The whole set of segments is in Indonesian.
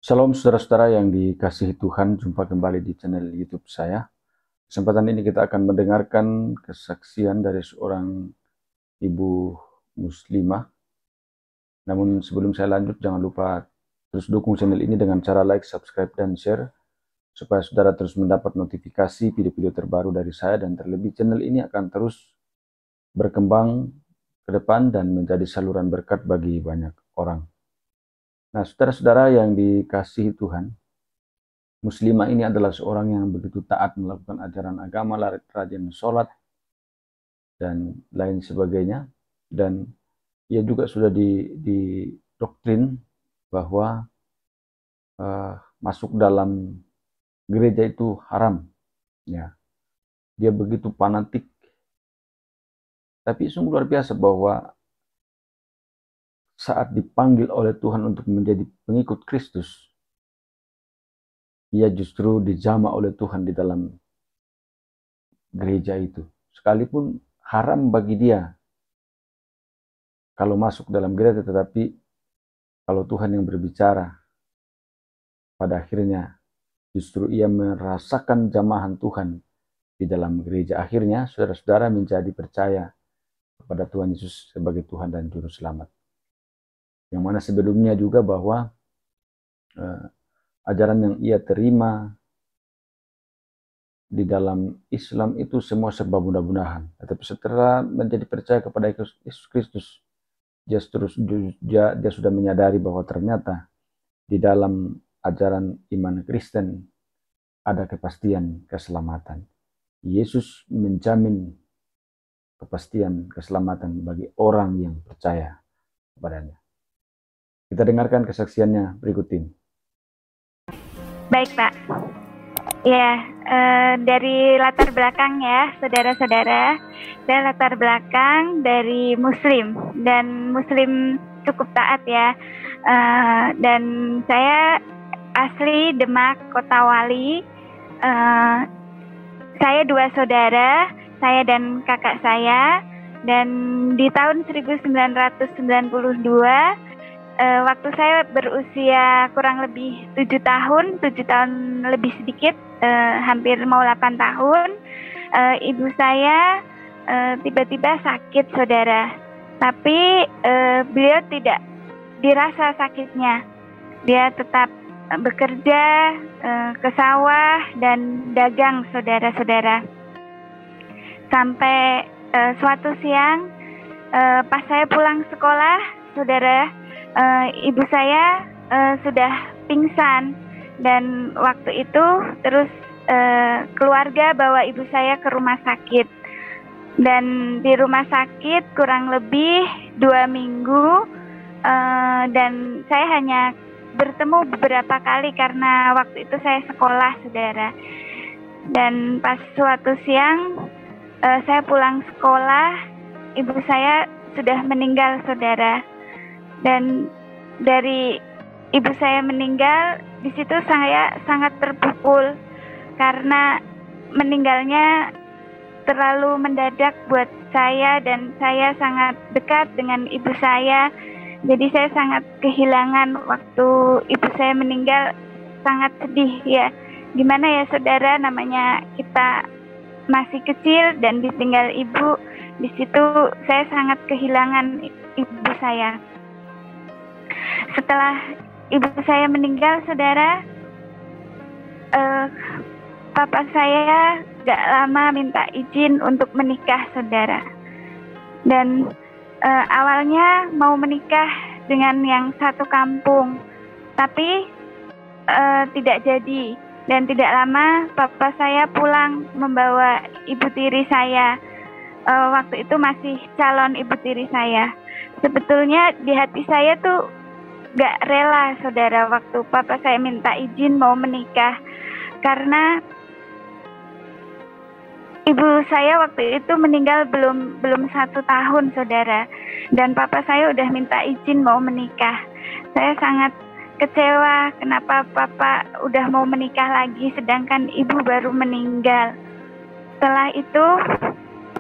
Shalom saudara-saudara yang dikasihi Tuhan, jumpa kembali di channel YouTube saya. Kesempatan ini kita akan mendengarkan kesaksian dari seorang ibu muslimah. Namun sebelum saya lanjut, jangan lupa terus dukung channel ini dengan cara like, subscribe, dan share, supaya saudara terus mendapat notifikasi video-video terbaru dari saya, dan terlebih channel ini akan terus berkembang ke depan dan menjadi saluran berkat bagi banyak orang. Nah, saudara-saudara yang dikasihi Tuhan, muslimah ini adalah seorang yang begitu taat melakukan ajaran agama, rajin sholat, dan lain sebagainya. Dan ia juga sudah didoktrin bahwa masuk dalam gereja itu haram. Ya, dia begitu fanatik. Tapi sungguh luar biasa bahwa saat dipanggil oleh Tuhan untuk menjadi pengikut Kristus, ia justru dijamah oleh Tuhan di dalam gereja itu. Sekalipun haram bagi dia kalau masuk dalam gereja, tetapi kalau Tuhan yang berbicara, pada akhirnya justru ia merasakan jamahan Tuhan di dalam gereja. Akhirnya saudara-saudara menjadi percaya kepada Tuhan Yesus sebagai Tuhan dan Juru Selamat. Yang mana sebelumnya juga bahwa ajaran yang ia terima di dalam Islam itu semua serba mudah-mudahan. Tetapi setelah menjadi percaya kepada Yesus Kristus, dia sudah menyadari bahwa ternyata di dalam ajaran iman Kristen ada kepastian keselamatan. Yesus menjamin kepastian keselamatan bagi orang yang percaya kepadanya. Kita dengarkan kesaksiannya berikut ini. Baik, Pak. Ya, dari latar belakang ya, saudara-saudara. Dan latar belakang dari Muslim, dan Muslim cukup taat ya. Dan saya asli Demak, Kota Wali. Saya dua saudara, saya dan kakak saya. Dan di tahun 1992, waktu saya berusia kurang lebih 7 tahun lebih sedikit, hampir mau 8 tahun, ibu saya tiba-tiba sakit, saudara. Tapi beliau tidak dirasa sakitnya. Dia tetap bekerja, ke sawah dan dagang, saudara-saudara. Sampai suatu siang, pas saya pulang sekolah, saudara, ibu saya sudah pingsan. Dan waktu itu terus keluarga bawa ibu saya ke rumah sakit. Dan di rumah sakit kurang lebih 2 minggu, dan saya hanya bertemu beberapa kali karena waktu itu saya sekolah, saudara. Dan pas suatu siang saya pulang sekolah, ibu saya sudah meninggal, saudara. Dan dari ibu saya meninggal, di situ saya sangat terpukul karena meninggalnya terlalu mendadak buat saya, dan saya sangat dekat dengan ibu saya. Jadi saya sangat kehilangan waktu ibu saya meninggal, sangat sedih ya. Gimana ya, saudara, namanya kita masih kecil dan ditinggal ibu. Di situ saya sangat kehilangan ibu saya. Setelah ibu saya meninggal, saudara, papa saya gak lama minta izin untuk menikah, saudara. Dan awalnya mau menikah dengan yang satu kampung, tapi tidak jadi. Dan tidak lama papa saya pulang membawa ibu tiri saya. Waktu itu masih calon ibu tiri saya. Sebetulnya di hati saya tuh gak rela, saudara, waktu papa saya minta izin mau menikah, karena ibu saya waktu itu meninggal belum 1 tahun, saudara. Dan papa saya udah minta izin mau menikah. Saya sangat kecewa, kenapa papa udah mau menikah lagi sedangkan ibu baru meninggal. Setelah itu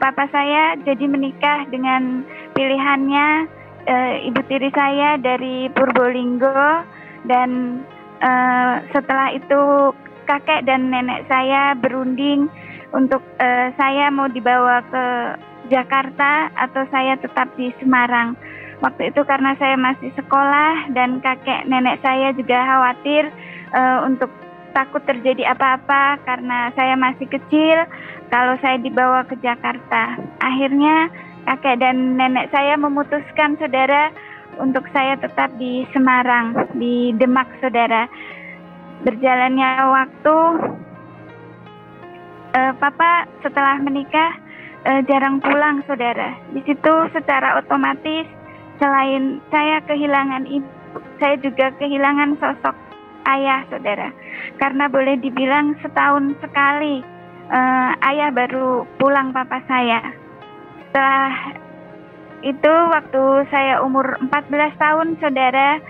papa saya jadi menikah dengan pilihannya ibu tiri saya dari Purbolinggo. Dan Setelah itu kakek dan nenek saya berunding untuk saya mau dibawa ke Jakarta atau saya tetap di Semarang. Waktu itu karena saya masih sekolah dan kakek nenek saya juga khawatir untuk takut terjadi apa-apa karena saya masih kecil kalau saya dibawa ke Jakarta. Akhirnya kakek dan nenek saya memutuskan, saudara, untuk saya tetap di Semarang, di Demak, saudara. Berjalannya waktu, Papa setelah menikah jarang pulang, saudara. Di situ secara otomatis selain saya kehilangan ibu, saya juga kehilangan sosok ayah, saudara. Karena boleh dibilang setahun sekali ayah baru pulang papa saya. Setelah itu waktu saya umur 14 tahun, saudara,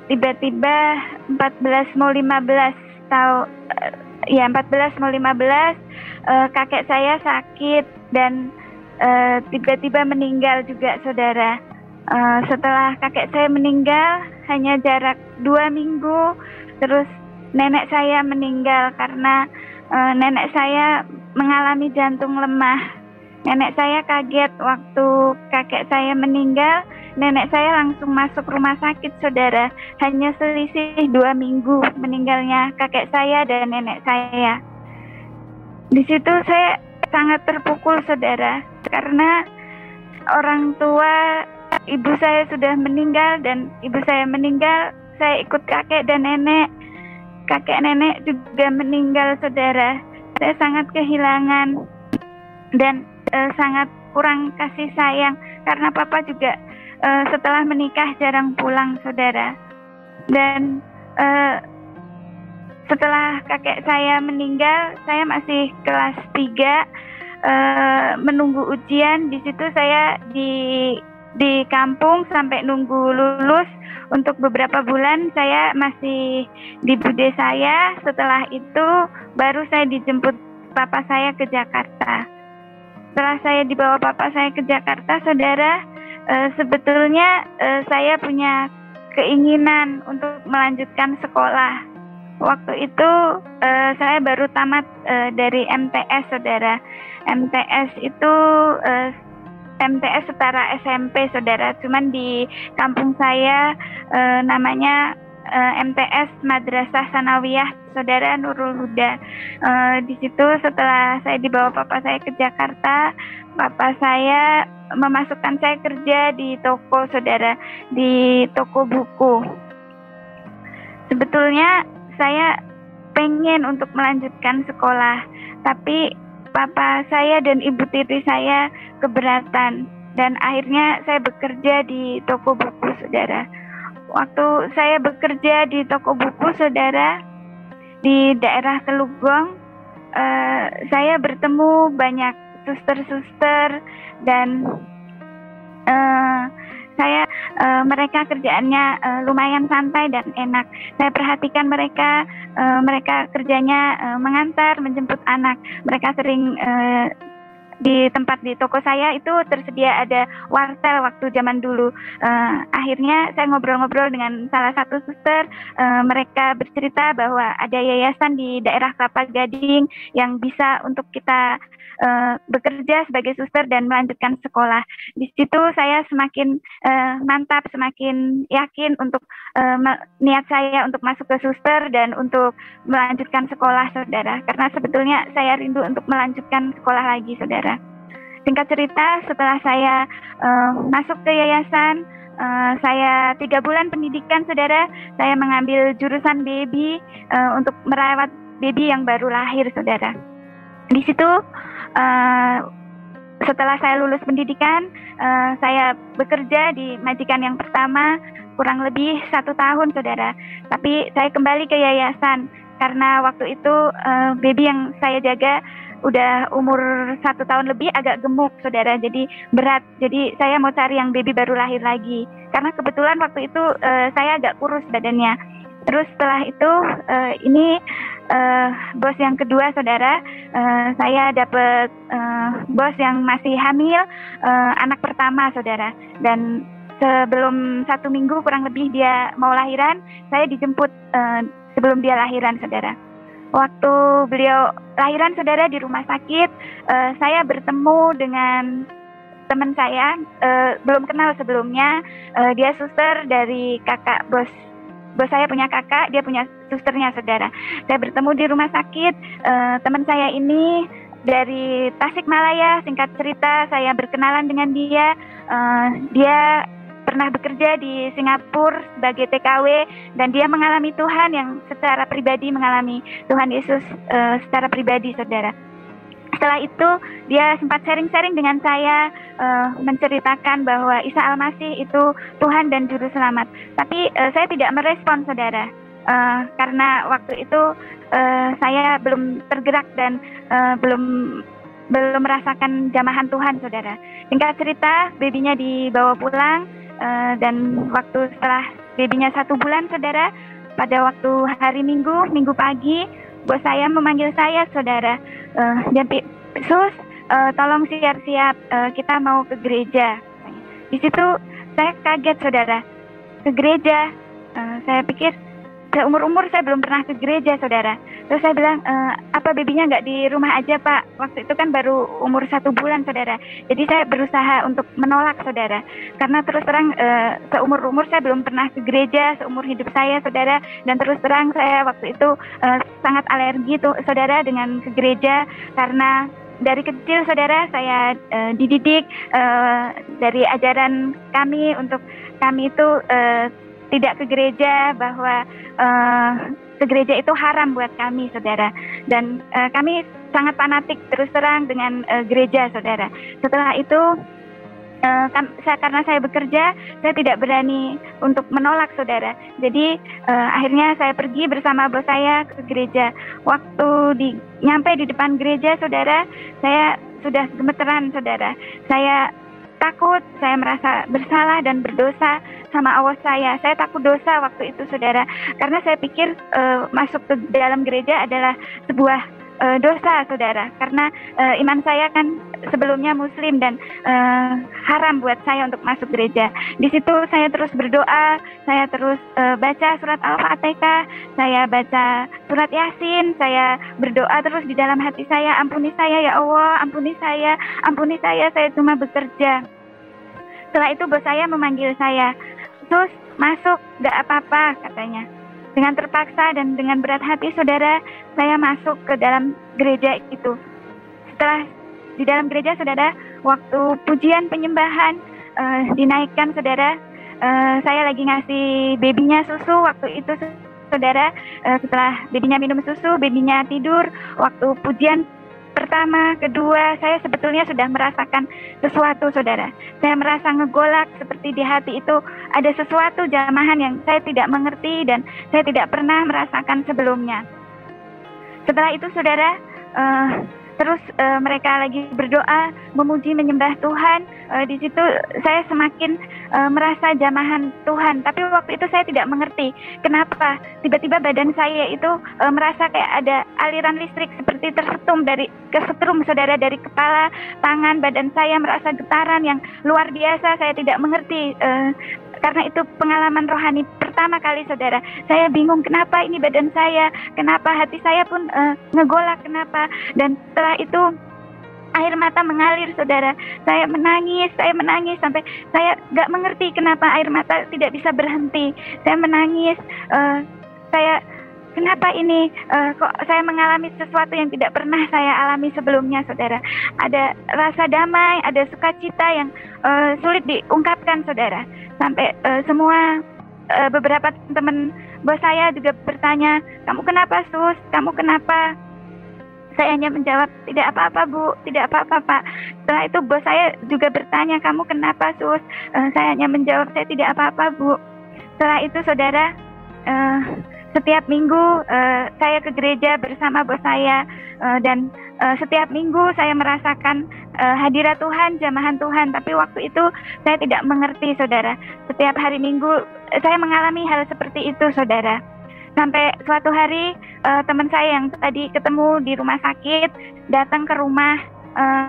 tiba-tiba 14 mau 15 tahun, 14 mau 15, kakek saya sakit dan tiba-tiba meninggal juga, saudara. Setelah kakek saya meninggal hanya jarak 2 minggu, terus nenek saya meninggal karena nenek saya mengalami jantung lemah. Nenek saya kaget waktu kakek saya meninggal, nenek saya langsung masuk rumah sakit, saudara. Hanya selisih 2 minggu meninggalnya kakek saya dan nenek saya. Di situ saya sangat terpukul, saudara, karena orang tua ibu saya sudah meninggal dan ibu saya meninggal, saya ikut kakek dan nenek. Kakek nenek juga meninggal, saudara. Saya sangat kehilangan dan sangat kurang kasih sayang karena papa juga setelah menikah jarang pulang, saudara. Dan setelah kakek saya meninggal, saya masih kelas 3 menunggu ujian. Di situ saya di kampung sampai nunggu lulus. Untuk beberapa bulan saya masih di bude saya. Setelah itu baru saya dijemput papa saya ke Jakarta. Setelah saya dibawa papa saya ke Jakarta, saudara, sebetulnya saya punya keinginan untuk melanjutkan sekolah. Waktu itu saya baru tamat dari MTS, saudara. MTS itu MTS setara SMP, saudara. Cuman di kampung saya namanya MTS Madrasah Sanawiyah, saudara, Nurul Huda. Di situ setelah saya dibawa papa saya ke Jakarta, papa saya memasukkan saya kerja di toko, saudara, di toko buku. Sebetulnya saya pengen untuk melanjutkan sekolah, tapi papa saya dan ibu tiri saya keberatan dan akhirnya saya bekerja di toko buku, saudara. Waktu saya bekerja di toko buku, saudara, di daerah Telugong, saya bertemu banyak suster-suster dan mereka kerjaannya lumayan santai dan enak. Saya perhatikan mereka kerjanya mengantar, menjemput anak. Mereka sering di tempat di toko saya itu tersedia ada wartel waktu zaman dulu. Akhirnya saya ngobrol-ngobrol dengan salah satu suster. Mereka bercerita bahwa ada yayasan di daerah Kelapa Gading yang bisa untuk kita bekerja sebagai suster dan melanjutkan sekolah. Di situ saya semakin mantap, semakin yakin untuk niat saya untuk masuk ke suster dan untuk melanjutkan sekolah, saudara. Karena sebetulnya saya rindu untuk melanjutkan sekolah lagi, saudara. Singkat cerita, setelah saya masuk ke yayasan, saya 3 bulan pendidikan, saudara. Saya mengambil jurusan baby untuk merawat baby yang baru lahir, saudara. Di situ setelah saya lulus pendidikan, saya bekerja di majikan yang pertama kurang lebih 1 tahun, saudara. Tapi saya kembali ke yayasan karena waktu itu baby yang saya jaga udah umur 1 tahun lebih, agak gemuk, saudara. Jadi berat. Jadi saya mau cari yang baby baru lahir lagi. Karena kebetulan waktu itu saya agak kurus badannya. Terus setelah itu ini bos yang kedua, saudara, saya dapat bos yang masih hamil anak pertama, saudara. Dan sebelum 1 minggu kurang lebih dia mau lahiran, saya dijemput sebelum dia lahiran, saudara. Waktu beliau lahiran, saudara, di rumah sakit, saya bertemu dengan teman saya, belum kenal sebelumnya. Dia suster dari kakak bos saya punya kakak, dia punya susternya, saudara. Saya bertemu di rumah sakit. Teman saya ini dari Tasikmalaya. Singkat cerita, saya berkenalan dengan dia. Dia pernah bekerja di Singapura sebagai TKW, dan dia mengalami Tuhan yang secara pribadi, mengalami Tuhan Yesus secara pribadi, saudara. Setelah itu dia sempat sharing-sharing dengan saya, menceritakan bahwa Isa Al-Masih itu Tuhan dan Juru Selamat. Tapi saya tidak merespon, saudara, karena waktu itu saya belum tergerak dan belum merasakan jamahan Tuhan, saudara. Singkat cerita, babynya dibawa pulang, dan waktu setelah babynya 1 bulan, saudara, pada waktu hari Minggu pagi, bos saya memanggil saya, saudara. Dan Sus, tolong siap-siap, kita mau ke gereja. Di situ saya kaget, saudara. Ke gereja, saya pikir seumur-umur saya belum pernah ke gereja, saudara. Terus saya bilang, apa babynya nggak di rumah aja, Pak? Waktu itu kan baru umur 1 bulan, saudara. Jadi saya berusaha untuk menolak, saudara. Karena terus terang, seumur-umur saya belum pernah ke gereja, seumur hidup saya, saudara. Dan terus terang saya waktu itu sangat alergi tuh, saudara, dengan ke gereja. Karena dari kecil, saudara, saya dididik dari ajaran kami untuk kami itu tidak ke gereja, bahwa ke gereja itu haram buat kami, saudara. Dan kami sangat fanatik terus terang dengan gereja, saudara. Setelah itu karena saya bekerja, saya tidak berani untuk menolak, saudara. Jadi akhirnya saya pergi bersama bos saya ke gereja. Waktu nyampe di depan gereja, saudara, saya sudah gemeteran, saudara. Saya takut, saya merasa bersalah dan berdosa sama Allah saya. Saya takut dosa waktu itu, saudara, karena saya pikir masuk ke dalam gereja adalah sebuah dosa, saudara, karena iman saya kan sebelumnya Muslim dan haram buat saya untuk masuk gereja. Di situ saya terus berdoa, saya terus baca surat Al-Fatihah, saya baca surat Yasin, saya berdoa terus di dalam hati saya, ampuni saya ya Allah, ampuni saya cuma bekerja. Setelah itu bos saya memanggil saya, Sus, masuk, gak apa-apa, katanya. Dengan terpaksa dan dengan berat hati, saudara, saya masuk ke dalam gereja itu. Setelah di dalam gereja, saudara, waktu pujian penyembahan dinaikkan, saudara, saya lagi ngasih babynya susu waktu itu, saudara. Setelah babynya minum susu, babynya tidur. Waktu pujian pertama, kedua, saya sebetulnya sudah merasakan sesuatu, saudara. Saya merasa ngegolak, seperti di hati itu ada sesuatu jamahan yang saya tidak mengerti dan saya tidak pernah merasakan sebelumnya. Setelah itu, saudara, terus mereka lagi berdoa, memuji, menyembah Tuhan. Di situ saya semakin merasa jamahan Tuhan. Tapi waktu itu saya tidak mengerti kenapa tiba-tiba badan saya itu merasa kayak ada aliran listrik seperti kesetrum, saudara, dari kepala, tangan, badan saya merasa getaran yang luar biasa. Saya tidak mengerti. Karena itu pengalaman rohani pertama kali, saudara. Saya bingung kenapa ini badan saya, kenapa hati saya pun ngegolak, kenapa. Dan setelah itu air mata mengalir, saudara. Saya menangis sampai saya gak mengerti kenapa air mata tidak bisa berhenti. Saya menangis, kenapa ini kok saya mengalami sesuatu yang tidak pernah saya alami sebelumnya, saudara. Ada rasa damai, ada sukacita yang sulit diungkapkan, saudara. Sampai semua beberapa teman bos saya juga bertanya, kamu kenapa, Sus? Kamu kenapa? Saya hanya menjawab, tidak apa-apa, Bu, tidak apa-apa, Pak. Setelah itu bos saya juga bertanya, kamu kenapa, Sus? Saya hanya menjawab, saya tidak apa-apa, Bu. Setelah itu, saudara, setiap minggu saya ke gereja bersama bos saya, dan setiap minggu saya merasakan hadirat Tuhan, jamahan Tuhan. Tapi waktu itu saya tidak mengerti, saudara. Setiap hari Minggu saya mengalami hal seperti itu, saudara. Sampai suatu hari teman saya yang tadi ketemu di rumah sakit datang ke rumah,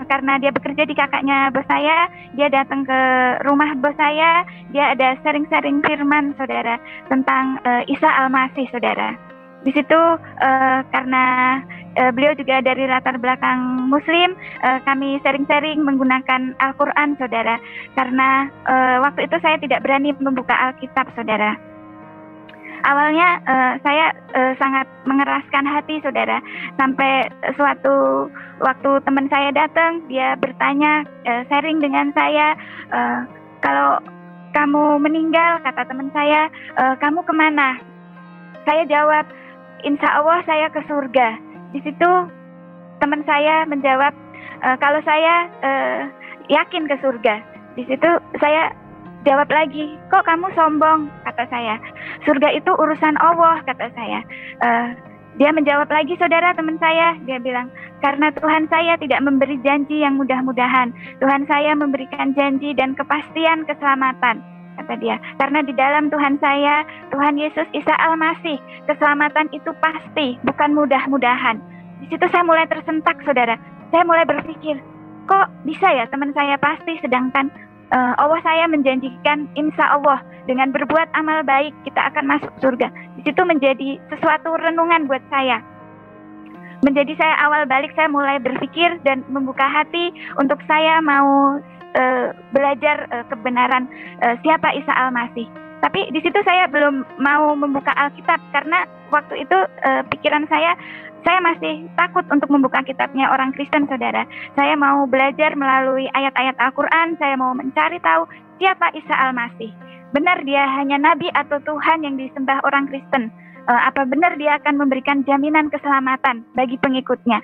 karena dia bekerja di kakaknya bos saya. Dia datang ke rumah bos saya. Dia ada sharing-sharing firman, saudara, tentang Isa Al-Masih, saudara. Di situ karena beliau juga dari latar belakang Muslim, kami sering-sering menggunakan Al-Quran, saudara. Karena waktu itu saya tidak berani membuka Alkitab, saudara. Awalnya saya sangat mengeraskan hati, saudara. Sampai suatu waktu teman saya datang, dia bertanya, sharing dengan saya, kalau kamu meninggal, kata teman saya, kamu kemana? Saya jawab, insya Allah saya ke surga. Di situ teman saya menjawab, kalau saya yakin ke surga. Di situ saya jawab lagi, kok kamu sombong, kata saya. Surga itu urusan Allah, kata saya. Dia menjawab lagi, saudara, teman saya, dia bilang, karena Tuhan saya tidak memberi janji yang mudah-mudahan. Tuhan saya memberikan janji dan kepastian keselamatan, kata dia. Karena di dalam Tuhan saya, Tuhan Yesus Isa Al-Masih, keselamatan itu pasti, bukan mudah-mudahan. Di situ saya mulai tersentak, saudara. Saya mulai berpikir, kok bisa ya teman saya pasti, sedangkan Allah saya menjanjikan insya Allah dengan berbuat amal baik kita akan masuk surga. Di situ menjadi sesuatu renungan buat saya. Menjadi saya awal balik, saya mulai berpikir dan membuka hati untuk saya mau belajar kebenaran siapa Isa Al-Masih. Tapi di situ saya belum mau membuka Alkitab karena waktu itu pikiran saya masih takut untuk membuka kitabnya orang Kristen, saudara. Saya mau belajar melalui ayat-ayat Al-Quran, saya mau mencari tahu siapa Isa Al-Masih. Benar dia hanya nabi atau Tuhan yang disembah orang Kristen? Apa benar dia akan memberikan jaminan keselamatan bagi pengikutnya?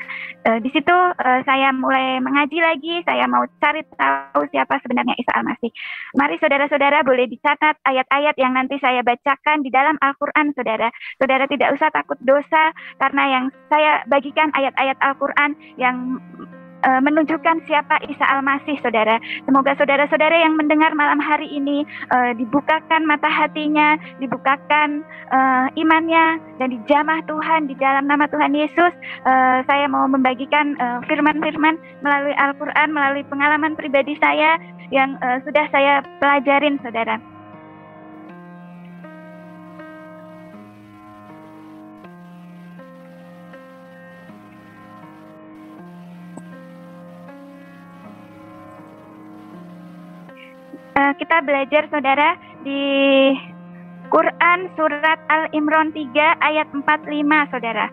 Di situ saya mulai mengaji lagi, saya mau cari tahu siapa sebenarnya Isa Al-Masih. Mari saudara-saudara boleh dicatat ayat-ayat yang nanti saya bacakan di dalam Al-Quran, saudara. Saudara tidak usah takut dosa, karena yang saya bagikan ayat-ayat Al-Quran yang menunjukkan siapa Isa Al-Masih, saudara. Semoga saudara-saudara yang mendengar malam hari ini dibukakan mata hatinya, dibukakan imannya, dan dijamah Tuhan di dalam nama Tuhan Yesus. Saya mau membagikan firman-firman melalui Al-Quran, melalui pengalaman pribadi saya yang sudah saya pelajarin, saudara. Kita belajar, saudara, di Quran surat Al-Imran 3 ayat 45, saudara.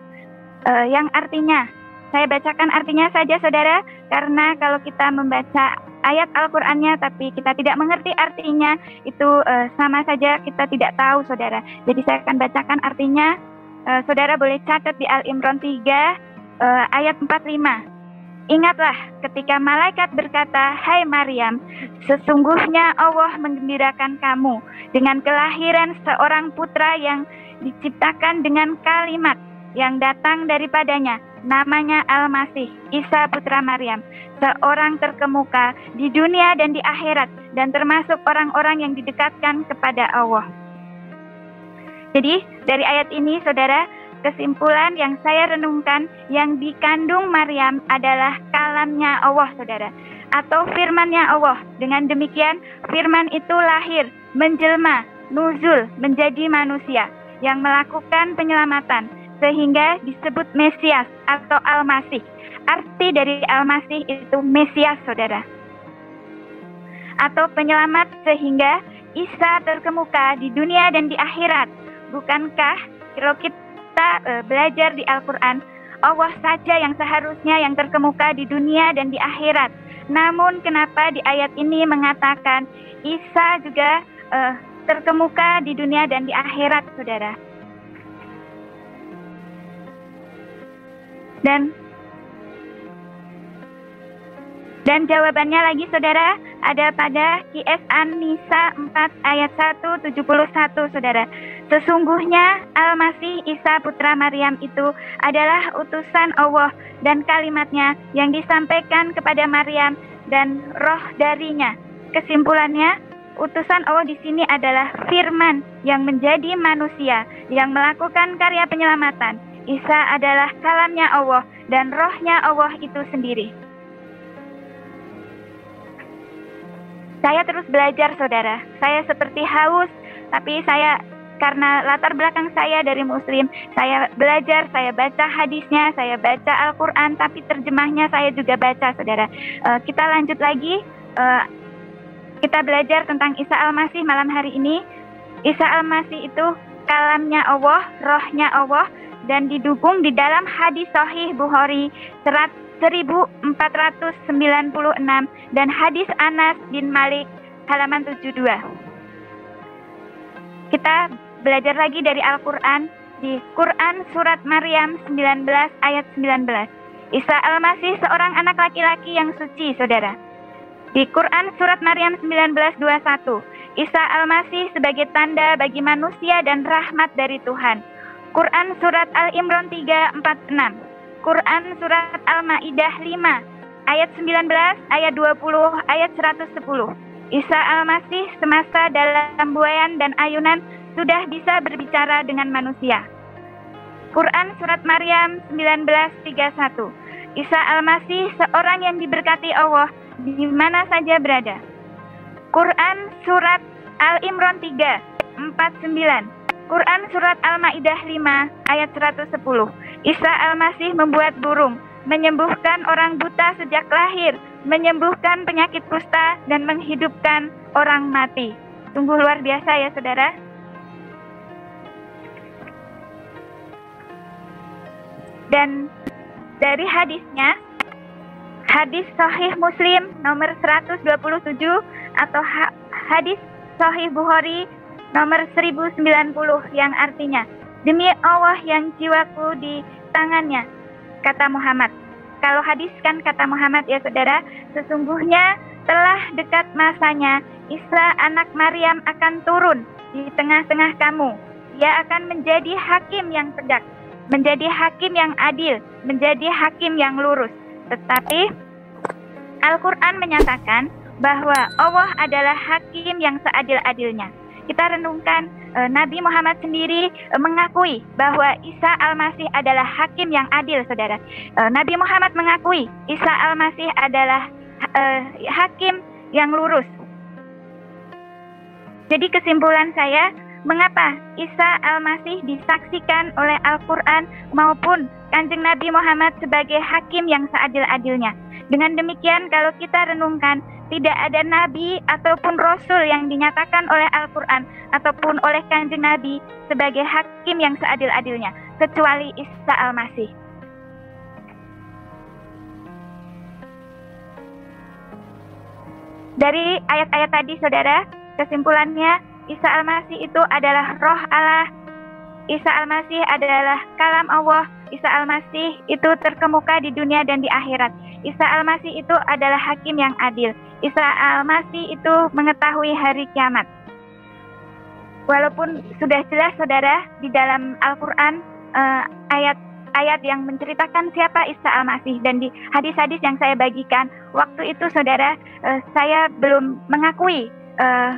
Yang artinya, saya bacakan artinya saja, saudara, karena kalau kita membaca ayat Al-Qurannya tapi kita tidak mengerti artinya, itu sama saja kita tidak tahu, saudara. Jadi saya akan bacakan artinya. Saudara boleh catat di Al-Imran 3 ayat 45. Ingatlah ketika malaikat berkata, hai Maryam, sesungguhnya Allah menggembirakan kamu dengan kelahiran seorang putra yang diciptakan dengan kalimat yang datang daripadanya, namanya Al-Masih, Isa putra Maryam, seorang terkemuka di dunia dan di akhirat, dan termasuk orang-orang yang didekatkan kepada Allah. Jadi dari ayat ini, saudara, kesimpulan yang saya renungkan, yang dikandung Maryam adalah kalamnya Allah, saudara, atau firmannya Allah. Dengan demikian, firman itu lahir, menjelma, nuzul, menjadi manusia yang melakukan penyelamatan, sehingga disebut Mesias atau Al-Masih. Arti dari Al-Masih itu Mesias, saudara, atau penyelamat, sehingga Isa terkemuka di dunia dan di akhirat. Bukankah kalau kita belajar di Al-Quran, Allah saja yang seharusnya yang terkemuka di dunia dan di akhirat. Namun kenapa di ayat ini mengatakan Isa juga terkemuka di dunia dan di akhirat, saudara? Dan jawabannya lagi, saudara, ada pada Qiyas An-Nisa 4 ayat 171, saudara. Sesungguhnya Al-Masih Isa putra Maryam itu adalah utusan Allah dan kalimatnya yang disampaikan kepada Maryam dan roh darinya. Kesimpulannya, utusan Allah di sini adalah firman yang menjadi manusia, yang melakukan karya penyelamatan. Isa adalah kalamnya Allah dan rohnya Allah itu sendiri. Saya terus belajar, saudara. Saya seperti haus, tapi saya karena latar belakang saya dari Muslim, saya belajar, saya baca hadisnya, saya baca Al-Quran, tapi terjemahnya saya juga baca, saudara. Kita lanjut lagi, kita belajar tentang Isa Al-Masih malam hari ini. Isa Al-Masih itu kalamnya Allah, rohnya Allah, dan didukung di dalam hadis Sahih Bukhari 1496 dan hadis Anas bin Malik halaman 72. Kita belajar lagi dari Al-Quran di Quran Surat Maryam 19 ayat 19. Isa Al-Masih seorang anak laki-laki yang suci, saudara. Di Quran Surat Maryam 19:21, Isa Al-Masih sebagai tanda bagi manusia dan rahmat dari Tuhan. Quran Surat Al-Imran 3:46, Quran Surat Al-Ma'idah 5 ayat 19, ayat 20, ayat 110. Isa Al-Masih semasa dalam buayan dan ayunan sudah bisa berbicara dengan manusia. Quran Surat Maryam 19:31, Isa Al-Masih seorang yang diberkati Allah di mana saja berada. Quran Surat Al-Imran 3:49, Quran Surat Al-Ma'idah 5 ayat 110. Isa Al-Masih membuat burung, menyembuhkan orang buta sejak lahir, menyembuhkan penyakit kusta, dan menghidupkan orang mati. Sungguh luar biasa ya, saudara. Dan dari hadisnya, hadis Sahih Muslim nomor 127 atau hadis Sahih Bukhari nomor 1090 yang artinya, demi Allah yang jiwaku di tangannya, kata Muhammad. Kalau hadis kan kata Muhammad ya, saudara, sesungguhnya telah dekat masanya Isa anak Maryam akan turun di tengah-tengah kamu. Dia akan menjadi hakim yang tegak, menjadi hakim yang adil, menjadi hakim yang lurus. Tetapi Al-Quran menyatakan bahwa Allah adalah hakim yang seadil-adilnya. Kita renungkan, Nabi Muhammad sendiri mengakui bahwa Isa Al-Masih adalah hakim yang adil, saudara. Nabi Muhammad mengakui Isa Al-Masih adalah hakim yang lurus. Jadi kesimpulan saya, mengapa Isa Al-Masih disaksikan oleh Al-Quran maupun Kanjeng Nabi Muhammad sebagai hakim yang seadil-adilnya. Dengan demikian, kalau kita renungkan, tidak ada nabi ataupun rasul yang dinyatakan oleh Al-Quran ataupun oleh Kanjeng Nabi sebagai hakim yang seadil-adilnya, kecuali Isa Al-Masih. Dari ayat-ayat tadi, saudara, kesimpulannya, Isa Al-Masih itu adalah roh Allah. Isa Al-Masih adalah kalam Allah. Isa Al-Masih itu terkemuka di dunia dan di akhirat. Isa Al-Masih itu adalah hakim yang adil. Isa Al-Masih itu mengetahui hari kiamat. Walaupun sudah jelas, saudara, di dalam Al-Quran ayat-ayat yang menceritakan siapa Isa Al-Masih, dan di hadis-hadis yang saya bagikan waktu itu, saudara, saya belum mengakui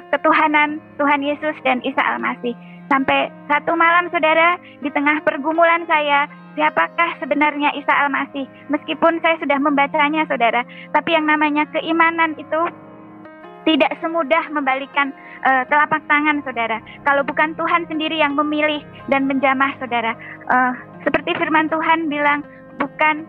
ketuhanan Tuhan Yesus dan Isa Al-Masih. Sampai satu malam, saudara, di tengah pergumulan saya, siapakah sebenarnya Isa Al-Masih? Meskipun saya sudah membacanya, saudara, tapi yang namanya keimanan itu tidak semudah membalikan telapak tangan, saudara. Kalau bukan Tuhan sendiri yang memilih dan menjamah, saudara. Seperti firman Tuhan bilang, bukan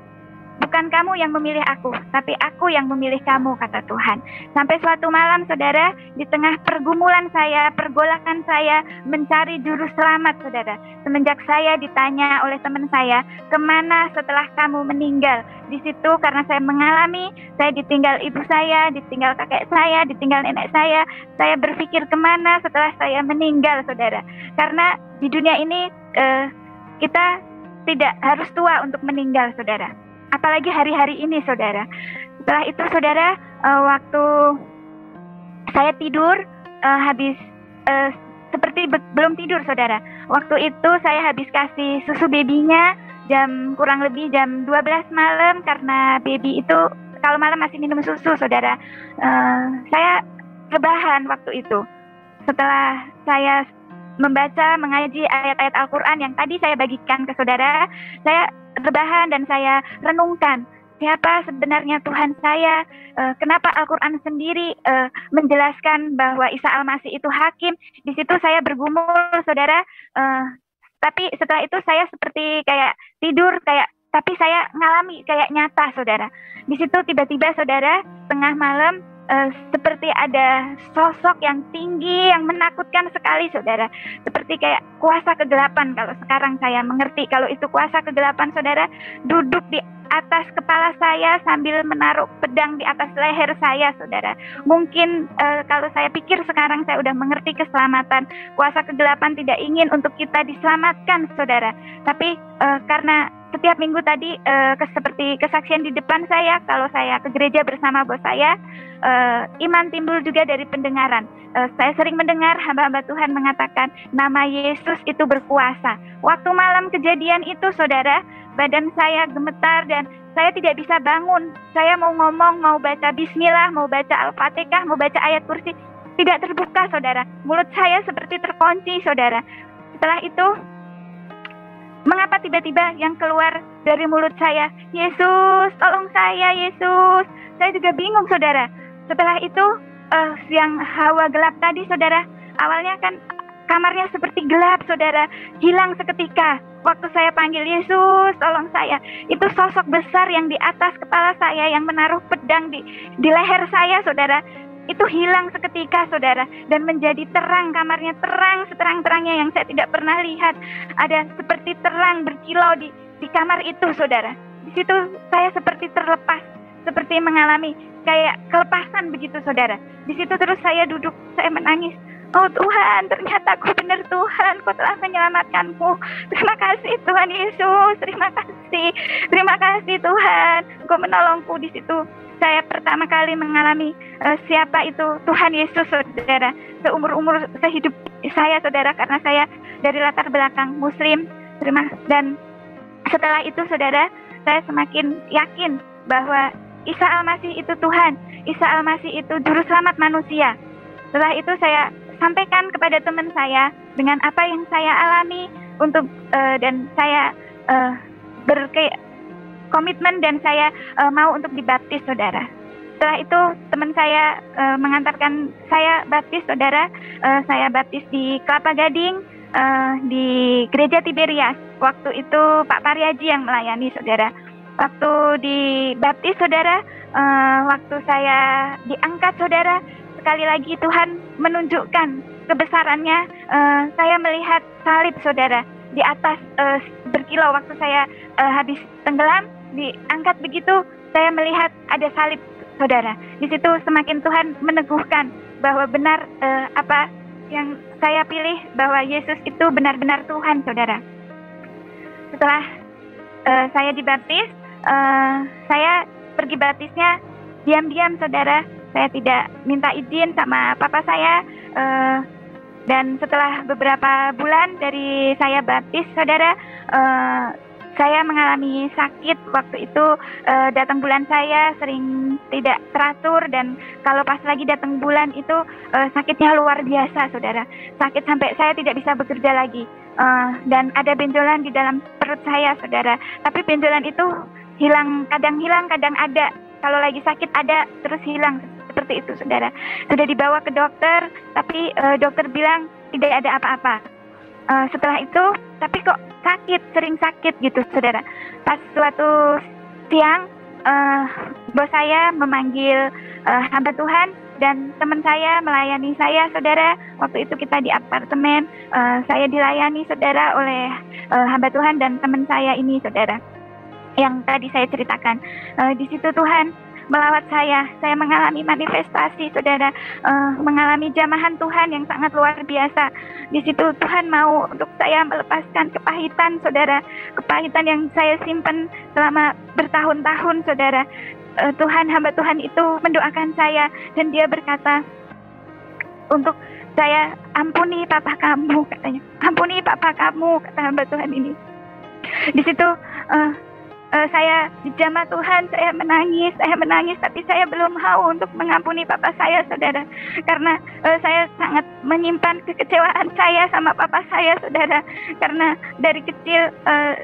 kamu yang memilih aku, tapi aku yang memilih kamu, kata Tuhan. Sampai suatu malam, saudara, di tengah pergumulan saya, pergolakan saya mencari juru selamat, saudara. Semenjak saya ditanya oleh teman saya, kemana setelah kamu meninggal? Di situ karena saya mengalami, saya ditinggal ibu saya, ditinggal kakek saya, ditinggal nenek saya berpikir kemana setelah saya meninggal, saudara. Karena di dunia ini kita tidak harus tua untuk meninggal, saudara. Apalagi hari-hari ini, saudara. Setelah itu, saudara, waktu saya tidur, seperti belum tidur, saudara. Waktu itu saya habis kasih susu babynya kurang lebih jam 12 malam, karena baby itu kalau malam masih minum susu, saudara. Saya rebahan waktu itu. Setelah saya membaca, mengaji ayat-ayat Al-Quran yang tadi saya bagikan ke saudara, saya rebahan dan saya renungkan, siapa sebenarnya Tuhan saya, kenapa Al-Quran sendiri menjelaskan bahwa Isa Al-Masih itu hakim. Di situ saya bergumul, saudara. Tapi setelah itu saya seperti kayak tidur, tapi saya ngalami kayak nyata, saudara. Di situ tiba-tiba, saudara, tengah malam, seperti ada sosok yang tinggi, yang menakutkan sekali, saudara. Seperti kayak kuasa kegelapan, kalau sekarang saya mengerti. Kalau itu kuasa kegelapan, saudara, duduk di atas kepala saya sambil menaruh pedang di atas leher saya, saudara. Mungkin kalau saya pikir sekarang saya udah mengerti keselamatan. Kuasa kegelapan tidak ingin untuk kita diselamatkan, saudara. Tapi karena setiap minggu tadi seperti kesaksian di depan saya, kalau saya ke gereja bersama bos saya, iman timbul juga dari pendengaran. Saya sering mendengar hamba-hamba Tuhan mengatakan nama Yesus itu berkuasa. Waktu malam kejadian itu, saudara, badan saya gemetar dan saya tidak bisa bangun. Saya mau ngomong, mau baca bismillah, mau baca Al-Fatihah, mau baca ayat kursi, tidak terbuka, saudara. Mulut saya seperti terkunci, saudara. Setelah itu, mengapa tiba-tiba yang keluar dari mulut saya, Yesus, tolong saya, Yesus. Saya juga bingung, saudara. Setelah itu, yang hawa gelap tadi, saudara, awalnya kan kamarnya seperti gelap, saudara, hilang seketika. Waktu saya panggil Yesus, tolong saya, itu sosok besar yang di atas kepala saya, yang menaruh pedang di leher saya, saudara, itu hilang seketika, saudara, dan menjadi terang. Kamarnya terang, seterang-terangnya yang saya tidak pernah lihat. Ada seperti terang berkilau di kamar itu, saudara. Di situ saya seperti terlepas, seperti mengalami kayak kelepasan begitu, saudara. Di situ terus saya duduk, saya menangis. Oh Tuhan, ternyata Kau benar Tuhan, Kau telah menyelamatkanku. Terima kasih Tuhan Yesus, terima kasih Tuhan, Kau menolongku. Di situ saya pertama kali mengalami siapa itu Tuhan Yesus, saudara. Seumur sehidup saya, saudara, karena saya dari latar belakang Muslim. Dan setelah itu, saudara, saya semakin yakin bahwa Isa Al-Masih itu Tuhan, Isa Al-Masih itu Juru Selamat manusia. Setelah itu saya sampaikan kepada teman saya dengan apa yang saya alami dan saya berkomitmen dan saya mau untuk dibaptis, saudara. Setelah itu teman saya mengantarkan saya baptis, saudara. Saya baptis di Kelapa Gading, di Gereja Tiberias. Waktu itu Pak Pariaji yang melayani, saudara. Waktu dibaptis, saudara, waktu saya diangkat, saudara, sekali lagi Tuhan menunjukkan kebesarannya. Saya melihat salib, saudara, di atas berkilau. Waktu saya habis tenggelam, diangkat begitu, saya melihat ada salib, saudara. Di situ semakin Tuhan meneguhkan bahwa benar apa yang saya pilih, bahwa Yesus itu benar-benar Tuhan, saudara. Setelah saya dibaptis, saya pergi baptisnya diam-diam, saudara. Saya tidak minta izin sama papa saya. Dan setelah beberapa bulan dari saya baptis, saudara, saya mengalami sakit. Waktu itu datang bulan saya sering tidak teratur, dan kalau pas lagi datang bulan itu sakitnya luar biasa, saudara. Sakit sampai saya tidak bisa bekerja lagi. Dan ada benjolan di dalam perut saya, saudara. Tapi benjolan itu kadang hilang, kadang ada. Kalau lagi sakit ada, terus hilang. Seperti itu, saudara. Sudah dibawa ke dokter, tapi dokter bilang tidak ada apa-apa. Setelah itu, tapi kok sering sakit gitu, saudara. Pas suatu siang, bos saya memanggil hamba Tuhan, dan teman saya melayani saya, saudara. Waktu itu kita di apartemen, saya dilayani, saudara, oleh hamba Tuhan dan teman saya ini, saudara, yang tadi saya ceritakan. Di situ Tuhan melawat saya mengalami manifestasi, saudara, mengalami jamahan Tuhan yang sangat luar biasa. Di situ Tuhan mau untuk saya melepaskan kepahitan, saudara, kepahitan yang saya simpan selama bertahun-tahun, saudara. Tuhan, hamba Tuhan itu mendoakan saya, dan dia berkata untuk saya, ampuni papa kamu, katanya. Ampuni papa kamu, kata hamba Tuhan ini. Di situ saya dijamah Tuhan, saya menangis, tapi saya belum mau untuk mengampuni papa saya, saudara. Karena saya sangat menyimpan kekecewaan saya sama papa saya, saudara. Karena dari kecil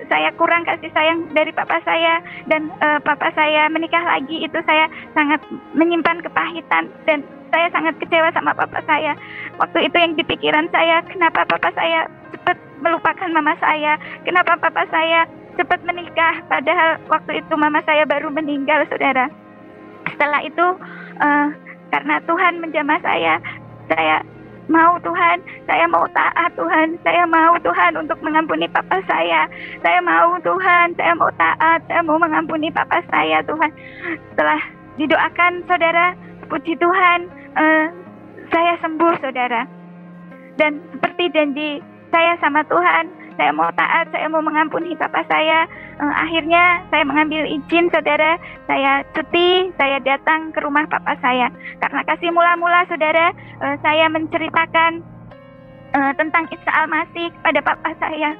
saya kurang kasih sayang dari papa saya, dan papa saya menikah lagi, itu saya sangat menyimpan kepahitan, dan saya sangat kecewa sama papa saya. Waktu itu yang di pikiran saya, kenapa papa saya cepat melupakan mama saya, kenapa papa saya cepat menikah, padahal waktu itu mama saya baru meninggal, saudara. Setelah itu karena Tuhan menjamah saya mau Tuhan, saya mau taat Tuhan, saya mau Tuhan untuk mengampuni papa saya mau Tuhan, saya mau taat, saya mau mengampuni papa saya, Tuhan. Setelah didoakan, saudara, puji Tuhan, saya sembuh, saudara. Dan seperti janji saya sama Tuhan, saya mau taat, saya mau mengampuni papa saya. Akhirnya saya mengambil izin, saudara. Saya cuti, saya datang ke rumah papa saya. Karena kasih mula-mula, saudara, saya menceritakan tentang Isa Al-Masih kepada papa saya.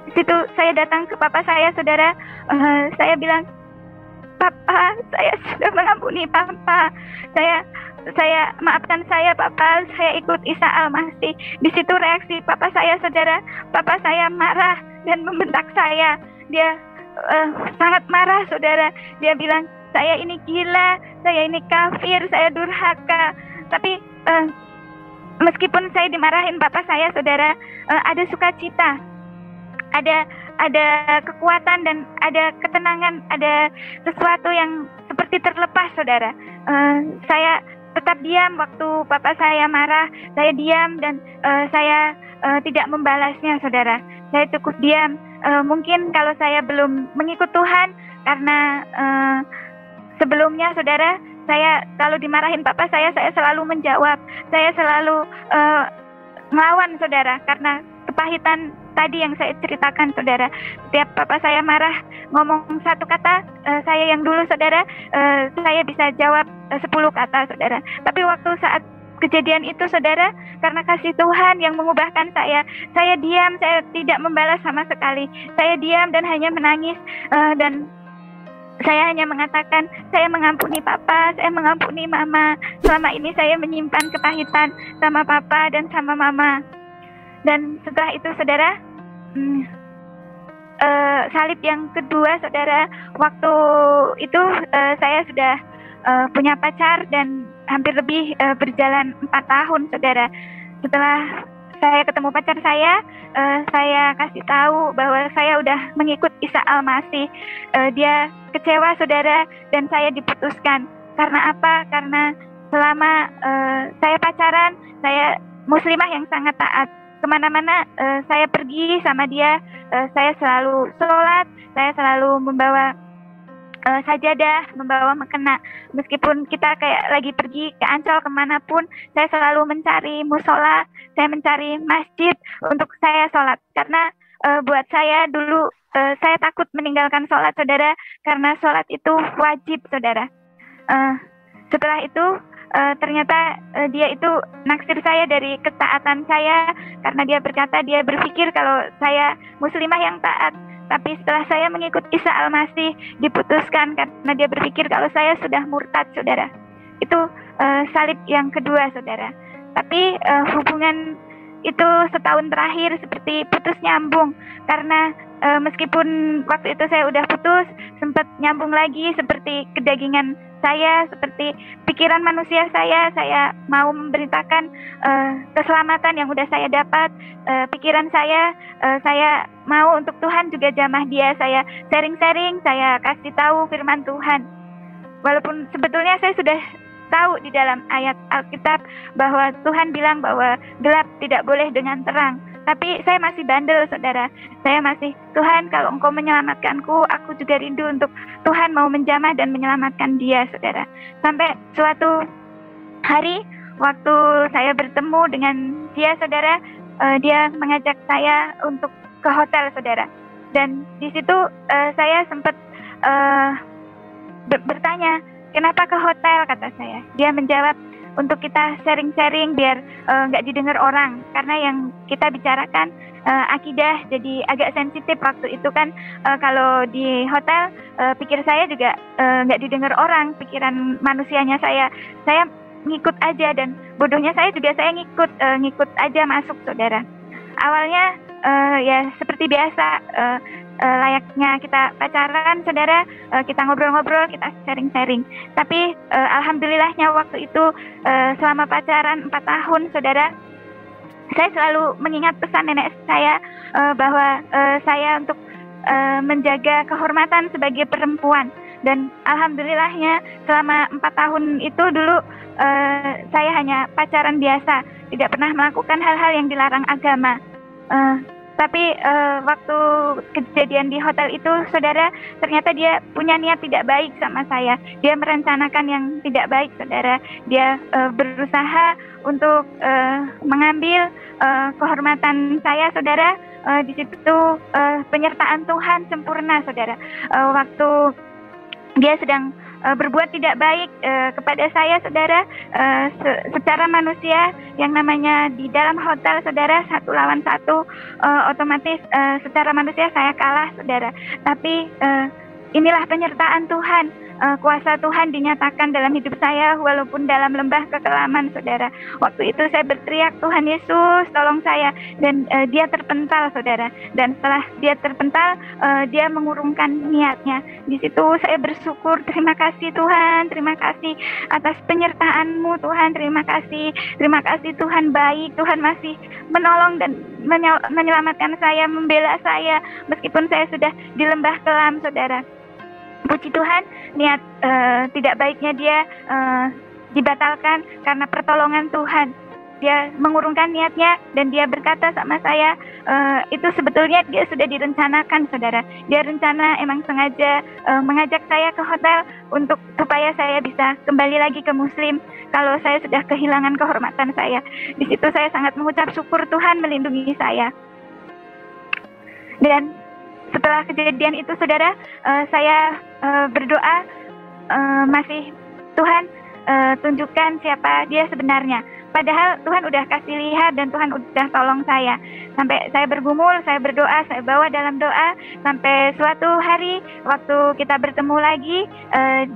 Di situ saya datang ke papa saya, saudara. Saya bilang, Papa, saya sudah mengampuni papa. Saya maafkan saya, papa, saya ikut Isa Al-Masih. Di situ reaksi papa saya, saudara. Papa saya marah dan membentak saya. Dia sangat marah, saudara. Dia bilang, saya ini gila, saya ini kafir, saya durhaka. Tapi meskipun saya dimarahin papa saya, saudara, ada sukacita, ada kekuatan dan ada ketenangan, ada sesuatu yang seperti terlepas, saudara. Saya tetap diam waktu papa saya marah. Saya diam dan saya tidak membalasnya, saudara. Saya cukup diam. Mungkin kalau saya belum mengikut Tuhan, karena sebelumnya, saudara, saya kalau dimarahin papa saya selalu menjawab. Saya selalu melawan, saudara, karena kepahitan tadi yang saya ceritakan, saudara. Setiap papa saya marah ngomong satu kata, saya yang dulu, saudara, saya bisa jawab 10 kata, saudara. Tapi waktu saat kejadian itu, saudara, karena kasih Tuhan yang mengubahkan saya diam, saya tidak membalas sama sekali. Saya diam dan hanya menangis, dan saya hanya mengatakan, saya mengampuni papa, saya mengampuni mama. Selama ini saya menyimpan kepahitan sama papa dan sama mama. Dan setelah itu, saudara, salib yang kedua, saudara, waktu itu saya sudah punya pacar dan hampir lebih berjalan 4 tahun, saudara. Setelah saya ketemu pacar saya kasih tahu bahwa saya udah mengikut Isa Al-Masih. Dia kecewa, saudara, dan saya diputuskan. Karena apa? Karena selama saya pacaran, saya muslimah yang sangat taat. Kemana-mana saya pergi sama dia, saya selalu sholat, saya selalu membawa sajadah, membawa mukena. Meskipun kita kayak lagi pergi ke Ancol kemanapun, saya selalu mencari musola, saya mencari masjid untuk saya sholat. Karena buat saya dulu, saya takut meninggalkan sholat, saudara, karena sholat itu wajib, saudara. Setelah itu, ternyata dia itu naksir saya dari ketaatan saya, karena dia berkata, dia berpikir kalau saya muslimah yang taat. Tapi setelah saya mengikut Isa Al-Masih, diputuskan karena dia berpikir kalau saya sudah murtad, saudara. Itu salib yang kedua, saudara. Tapi hubungan itu setahun terakhir seperti putus nyambung, karena meskipun waktu itu saya udah putus, sempat nyambung lagi seperti kedagingan saya, seperti pikiran manusia saya mau memberitakan keselamatan yang udah saya dapat. Pikiran saya mau untuk Tuhan juga jamah dia, saya sharing-sharing, saya kasih tahu firman Tuhan. Walaupun sebetulnya saya sudah tahu di dalam ayat Alkitab bahwa Tuhan bilang bahwa gelap tidak boleh dengan terang. Tapi saya masih bandel, saudara. Saya masih, Tuhan, kalau Engkau menyelamatkanku, aku juga rindu untuk Tuhan mau menjamah dan menyelamatkan dia, saudara. Sampai suatu hari, waktu saya bertemu dengan dia, saudara, dia mengajak saya untuk ke hotel, saudara. Dan di situ saya sempat bertanya, kenapa ke hotel, kata saya. Dia menjawab, untuk kita sharing-sharing biar nggak didengar orang, karena yang kita bicarakan akidah, jadi agak sensitif waktu itu kan. Kalau di hotel pikir saya juga nggak didengar orang, pikiran manusianya saya ngikut aja, dan bodohnya saya ngikut aja masuk, saudara. Awalnya ya seperti biasa, layaknya kita pacaran, saudara, kita ngobrol-ngobrol, kita sharing-sharing. Tapi alhamdulillahnya waktu itu selama pacaran 4 tahun, saudara, saya selalu mengingat pesan nenek saya bahwa saya untuk menjaga kehormatan sebagai perempuan. Dan alhamdulillahnya selama 4 tahun itu dulu saya hanya pacaran biasa, tidak pernah melakukan hal-hal yang dilarang agama. Tapi waktu kejadian di hotel itu, saudara, ternyata dia punya niat tidak baik sama saya. Dia merencanakan yang tidak baik, saudara. Dia berusaha untuk mengambil kehormatan saya, saudara. Di situ penyertaan Tuhan sempurna, saudara. Waktu dia sedang berbuat tidak baik kepada saya, saudara, secara manusia, yang namanya di dalam hotel, saudara, 1 lawan 1, otomatis secara manusia saya kalah, saudara. Tapi inilah penyertaan Tuhan. Kuasa Tuhan dinyatakan dalam hidup saya walaupun dalam lembah kekelaman, saudara. Waktu itu saya berteriak, Tuhan Yesus tolong saya, dan dia terpental, saudara. Dan setelah dia terpental, dia mengurungkan niatnya. Di situ saya bersyukur, terima kasih Tuhan, terima kasih atas penyertaan-Mu Tuhan, terima kasih Tuhan baik, Tuhan masih menolong dan menyelamatkan saya, membela saya meskipun saya sudah di lembah kelam, saudara. Puji Tuhan, niat tidak baiknya dia dibatalkan karena pertolongan Tuhan. Dia mengurungkan niatnya dan dia berkata sama saya, itu sebetulnya dia sudah direncanakan, saudara. Dia rencana emang sengaja mengajak saya ke hotel untuk supaya saya bisa kembali lagi ke Muslim kalau saya sudah kehilangan kehormatan saya. Di situ saya sangat mengucap syukur Tuhan melindungi saya. Dan setelah kejadian itu, saudara, saya berdoa, masih Tuhan tunjukkan siapa dia sebenarnya. Padahal Tuhan udah kasih lihat dan Tuhan udah tolong saya. Sampai saya bergumul, saya berdoa, saya bawa dalam doa. Sampai suatu hari waktu kita bertemu lagi,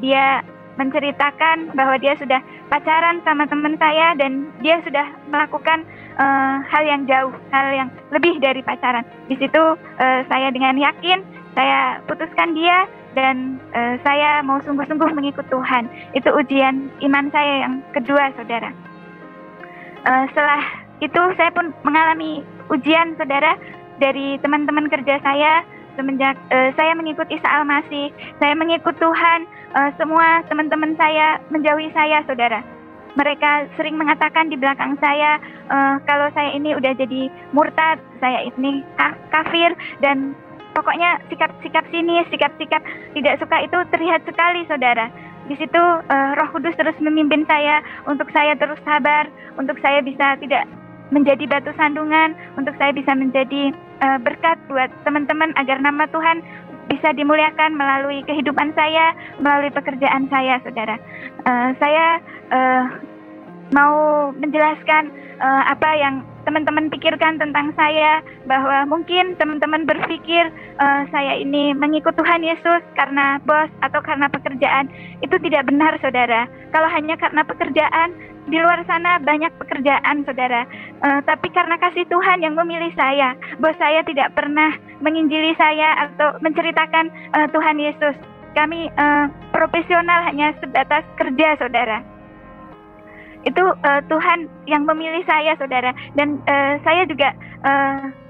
dia menceritakan bahwa dia sudah pacaran sama teman saya dan dia sudah melakukan hal yang jauh, hal yang lebih dari pacaran. Di situ saya dengan yakin saya putuskan dia dan saya mau sungguh-sungguh mengikut Tuhan. Itu ujian iman saya yang kedua, saudara. Setelah itu saya pun mengalami ujian, saudara, dari teman-teman kerja saya. Semenjak saya mengikut Isa Al-Masih, saya mengikut Tuhan, semua teman-teman saya menjauhi saya, saudara. Mereka sering mengatakan di belakang saya, kalau saya ini udah jadi murtad, saya ini kafir, dan pokoknya sikap-sikap sinis, sikap-sikap tidak suka itu terlihat sekali, saudara. Di situ Roh Kudus terus memimpin saya untuk saya terus sabar, untuk saya bisa tidak menjadi batu sandungan, untuk saya bisa menjadi berkat buat teman-teman agar nama Tuhan bisa dimuliakan melalui kehidupan saya, melalui pekerjaan saya, saudara. Saya mau menjelaskan apa yang teman-teman pikirkan tentang saya, bahwa mungkin teman-teman berpikir saya ini mengikut Tuhan Yesus karena bos atau karena pekerjaan. Itu tidak benar, saudara. Kalau hanya karena pekerjaan, di luar sana banyak pekerjaan, saudara. Tapi karena kasih Tuhan yang memilih saya, bos saya tidak pernah menginjili saya atau menceritakan Tuhan Yesus. Kami profesional hanya sebatas kerja, saudara. Itu Tuhan yang memilih saya, saudara. Dan saya juga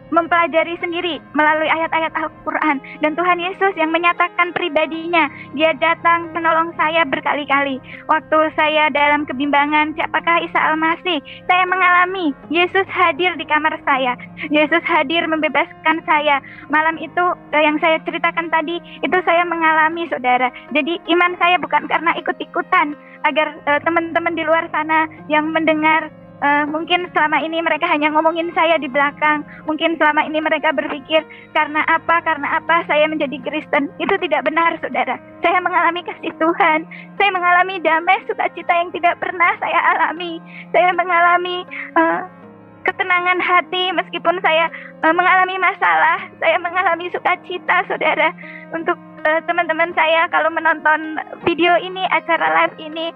mempelajari sendiri melalui ayat-ayat Al-Quran. Dan Tuhan Yesus yang menyatakan pribadinya. Dia datang menolong saya berkali-kali. Waktu saya dalam kebimbangan, siapakah Isa Al-Masih? Saya mengalami Yesus hadir di kamar saya. Yesus hadir membebaskan saya. Malam itu yang saya ceritakan tadi, itu saya mengalami, saudara. Jadi iman saya bukan karena ikut-ikutan. Agar teman-teman di luar sana yang mendengar, mungkin selama ini mereka hanya ngomongin saya di belakang. Mungkin selama ini mereka berpikir, karena apa saya menjadi Kristen. Itu tidak benar, saudara. Saya mengalami kasih Tuhan. Saya mengalami damai sukacita yang tidak pernah saya alami. Saya mengalami ketenangan hati meskipun saya mengalami masalah, saya mengalami sukacita, saudara. Untuk teman-teman saya kalau menonton video ini, acara live ini,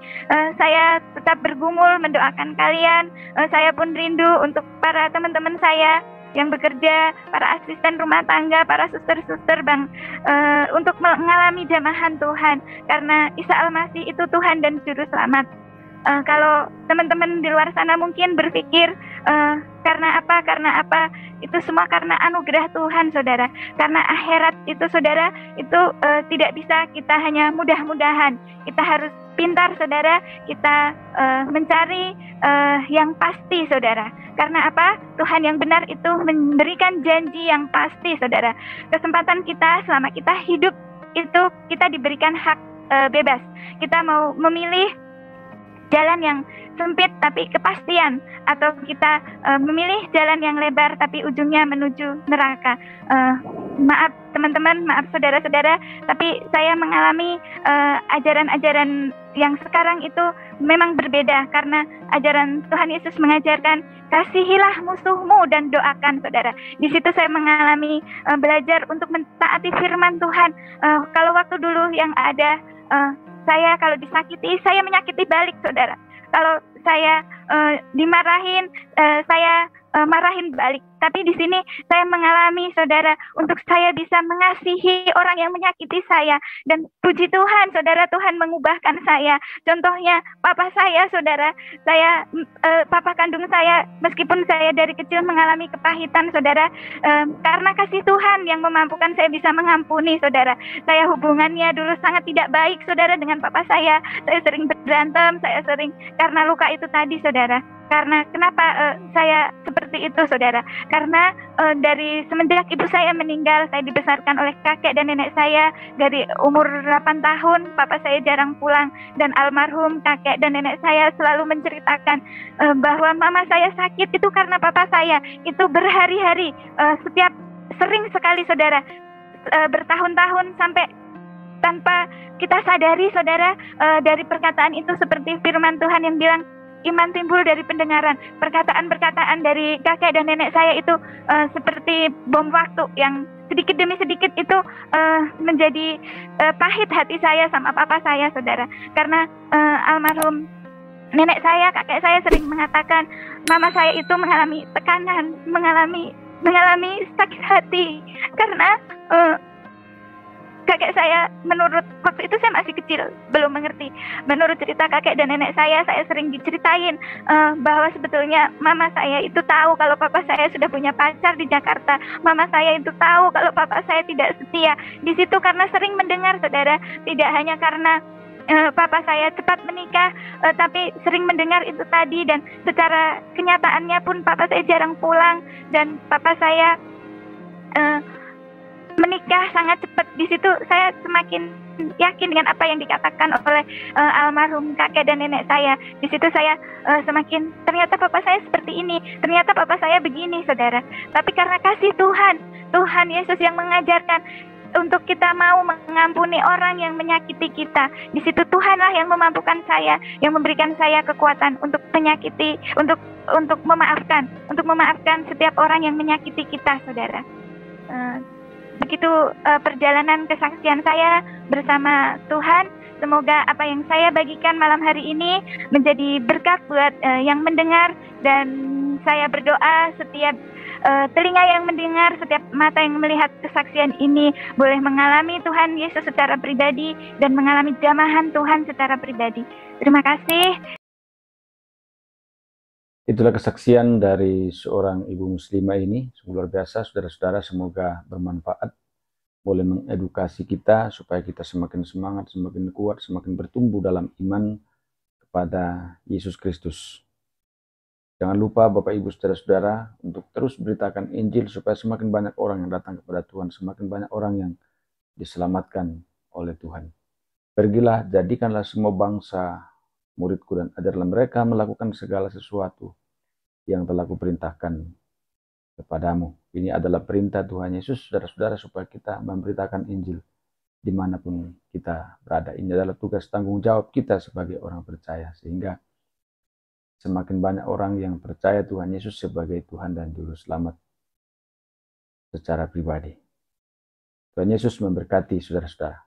saya tetap bergumul mendoakan kalian. Saya pun rindu untuk para teman-teman saya yang bekerja, para asisten rumah tangga, para suster-suster Bang, untuk mengalami jamahan Tuhan, karena Isa Al-Masih itu Tuhan dan Juru Selamat. Kalau teman-teman di luar sana mungkin berpikir karena apa, itu semua karena anugerah Tuhan, saudara. Karena akhirat itu, saudara, itu tidak bisa kita hanya mudah-mudahan. Kita harus pintar, saudara. Kita mencari yang pasti, saudara. Karena apa? Tuhan yang benar itu memberikan janji yang pasti, saudara. Kesempatan kita selama kita hidup itu kita diberikan hak bebas. Kita mau memilih jalan yang sempit tapi kepastian, atau kita memilih jalan yang lebar tapi ujungnya menuju neraka. Maaf teman-teman, maaf saudara-saudara, tapi saya mengalami ajaran-ajaran yang sekarang itu memang berbeda, karena ajaran Tuhan Yesus mengajarkan kasihilah musuhmu dan doakan, saudara. Di situ saya mengalami belajar untuk mentaati firman Tuhan. Kalau waktu dulu yang ada, saya kalau disakiti, saya menyakiti balik, saudara. Kalau saya dimarahin, saya marahin balik. Tapi di sini saya mengalami, saudara, untuk saya bisa mengasihi orang yang menyakiti saya. Dan puji Tuhan, saudara, Tuhan mengubahkan saya. Contohnya, papa saya, saudara, papa kandung saya, meskipun saya dari kecil mengalami kepahitan, saudara, karena kasih Tuhan yang memampukan saya bisa mengampuni, saudara. Saya hubungannya dulu sangat tidak baik, saudara, dengan papa saya. Saya sering berantem, saya sering karena luka itu tadi, saudara. Karena kenapa saya seperti itu, saudara? Karena dari semenjak ibu saya meninggal, saya dibesarkan oleh kakek dan nenek saya. Dari umur 8 tahun, papa saya jarang pulang. Dan almarhum kakek dan nenek saya selalu menceritakan bahwa mama saya sakit itu karena papa saya. Itu berhari-hari, sering sekali, saudara. Bertahun-tahun sampai tanpa kita sadari, saudara, dari perkataan itu seperti firman Tuhan yang bilang, iman timbul dari pendengaran. Perkataan-perkataan dari kakek dan nenek saya itu seperti bom waktu yang sedikit demi sedikit itu menjadi pahit hati saya sama papa saya, saudara. Karena almarhum nenek saya, kakek saya sering mengatakan mama saya itu mengalami tekanan, mengalami sakit hati karena kakek saya, menurut waktu itu saya masih kecil, belum mengerti. Menurut cerita kakek dan nenek saya sering diceritain bahwa sebetulnya mama saya itu tahu kalau papa saya sudah punya pacar di Jakarta. Mama saya itu tahu kalau papa saya tidak setia. Di situ karena sering mendengar, saudara, tidak hanya karena papa saya cepat menikah, tapi sering mendengar itu tadi. Dan secara kenyataannya pun papa saya jarang pulang, dan papa saya menikah sangat cepat. Di situ saya semakin yakin dengan apa yang dikatakan oleh almarhum kakek dan nenek saya. Di situ saya semakin, ternyata papa saya seperti ini, ternyata papa saya begini, saudara. Tapi karena kasih Tuhan, Tuhan Yesus yang mengajarkan untuk kita mau mengampuni orang yang menyakiti kita. Di situ Tuhanlah yang memampukan saya, yang memberikan saya kekuatan untuk menyakiti, untuk memaafkan setiap orang yang menyakiti kita, saudara. Begitu perjalanan kesaksian saya bersama Tuhan. Semoga apa yang saya bagikan malam hari ini menjadi berkat buat yang mendengar. Dan saya berdoa setiap telinga yang mendengar, setiap mata yang melihat kesaksian ini boleh mengalami Tuhan Yesus secara pribadi dan mengalami jamahan Tuhan secara pribadi. Terima kasih. Itulah kesaksian dari seorang ibu muslimah ini. Luar biasa, saudara-saudara, semoga bermanfaat, boleh mengedukasi kita supaya kita semakin semangat, semakin kuat, semakin bertumbuh dalam iman kepada Yesus Kristus. Jangan lupa Bapak Ibu saudara-saudara untuk terus beritakan Injil supaya semakin banyak orang yang datang kepada Tuhan, semakin banyak orang yang diselamatkan oleh Tuhan. Pergilah, jadikanlah semua bangsa muridku dan ajarlah mereka melakukan segala sesuatu yang telah kuperintahkan kepadamu. Ini adalah perintah Tuhan Yesus, saudara-saudara, supaya kita memberitakan Injil dimanapun kita berada. Ini adalah tugas tanggung jawab kita sebagai orang percaya, sehingga semakin banyak orang yang percaya Tuhan Yesus sebagai Tuhan dan Juru Selamat secara pribadi. Tuhan Yesus memberkati saudara-saudara.